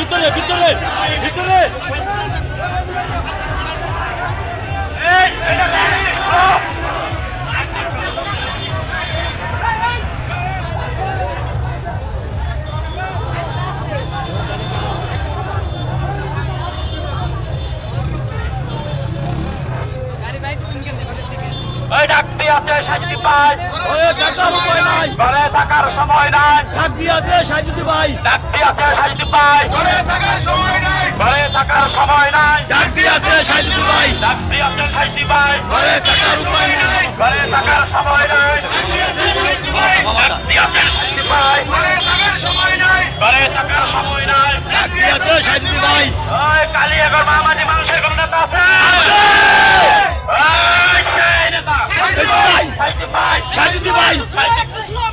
ভিতরে ভিতরে ভিতরে ডাক দিয়েছে সাইজুদ্দি ভাই, টাকার উপায় নাই, ঘরে থাকার সময় নাই। ডাক দিয়েছে সাইজুদ্দি ভাই, ডাক দিয়েছে সাইজুদ্দি ভাই, ঘরে থাকার সময় নাই, ঘরে থাকার সময় নাই। ডাক দিয়েছে সাইজুদ্দি ভাই, ডাক দিয়েছে সাইজুদ্দি ভাই, ঘরে টাকার উপায় নাই, ঘরে থাকার সময় নাই। ডাক দিয়েছে সাইজুদ্দি ভাই, ঘরে থাকার সময় নাই, ঘরে থাকার সময় নাই। ডাক দিয়েছে সাইজুদ্দি ভাই। ওই কালিয়াগড় মামাটি মানুষের কোন নেতা আছে? ওই সেই নেতা সাইজুদ্দি ভাই, সাইজুদ্দি ভাই, সাইজুদ্দি ভাই, সাইজুদ্দি